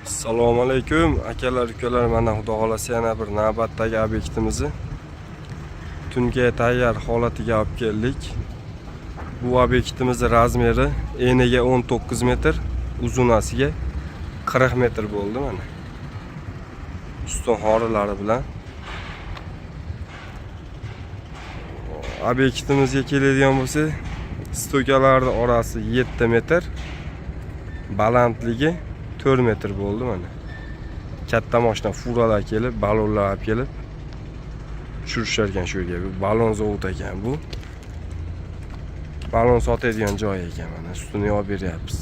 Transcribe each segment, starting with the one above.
Assalomu alaykum akalar ukalar, mana xudo xolasa yana bir navbatdagi obyektimizni tunga tayyor holatiga olib keldik. Bu obyektimiz razmeri eniga 19 metr, uzunasiga 40 metr bo'ldi mana. Ustun xorilari bilan obyektimizga keladigan bo'lsa, stokalarning orasi 7 metr, balandligi 4 metr bo'ldi mana. Katta mashina furalar kelib, balonlar olib kelib tushirishar ekan shu yerga. Bu balon zavod ekan bu. Balon sotadigan joy ekan mana. Ustini olib beryapmiz.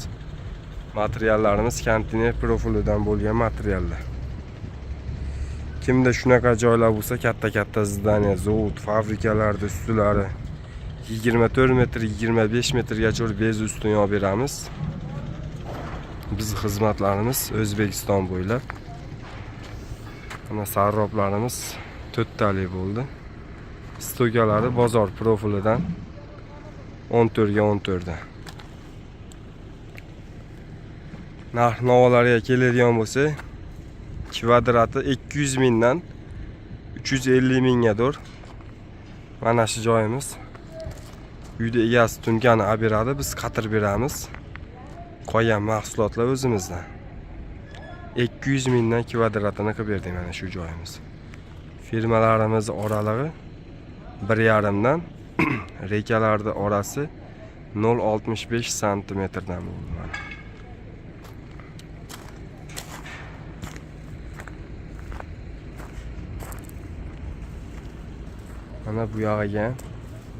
Materiallarimiz konteyner profilidan bo'lgan materiallar. Kimda shunaqa joylar bo'lsa, katta zdaniya, zavod, fabrikalarda ustilari 24 metr, 25 metrgacha bez ustini olib beramiz. Biz xizmatlarimiz O'zbekiston bo'ylab. Mana sarroblarimiz 4 talik bo'ldi. Stokalari bozor profilidan 14 ga 14 da. Narx-navolarga keladigan bo'lsa, kvadrati 200 mingdan 350 minggadir. Mana shu joyimiz. Uyda egasi tunkani olib beradi, biz qatir beramiz. Qolgan mahsulotlar o'zimizdan. 200 mingdan kvadratini qilib berdik mana shu joyimiz. Firmalarimiz oralig'i 1,5 dan rekalarning orasi 0,65 santimetrdan bo'ldi mana. Mana bu yog'iga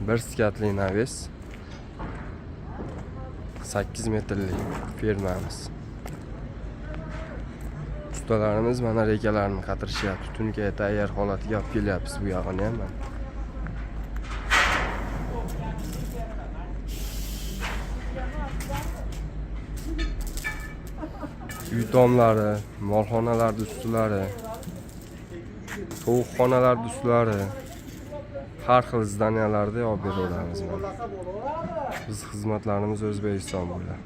bir skatli naves 8 metrlik firmamiz. Ustalarimiz mana rekalarni qatirishyapti. Tunga tayyor holatiga olib kelyapmiz bu yog'ini ham. Uy tomlari, molxonalar ustilari, tovuqxonalar ustilari, har xil zdaniyalarda olib beraveramiz mana. Biz xizmatlarimiz O'zbekiston bo'ylab.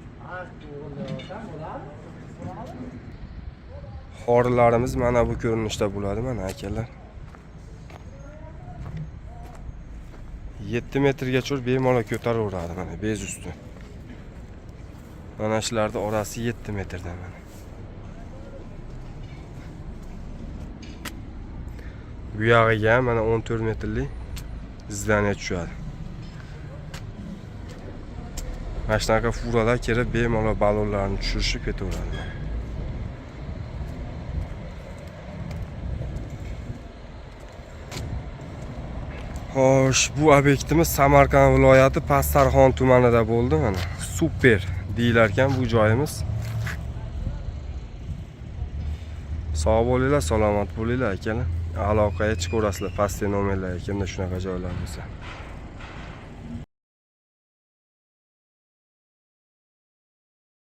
Xorilarimiz mana bu ko'rinishda bo'ladi mana akalar. 7 metrgacha bemalol ko'taraveradi mana bez usti. Mana shularning orasi 7 metrdan mana. Bu yog'iga mana 14 metrlik zdaniya tushadi. Mana shunaqa furalar kelib bemalol balonlarni tushirishib ketaveradi. Xo'sh, bu obyektimiz Samarqand viloyati Pastarxon tumanida bo'ldi mana. Super deyilar ekan bu joyimiz. Sog' bo'linglar, salomat bo'linglar akalar. Aloqaga chiqaverasizlar pastki nomerlarga kimda shunaqa joylar bo'lsa.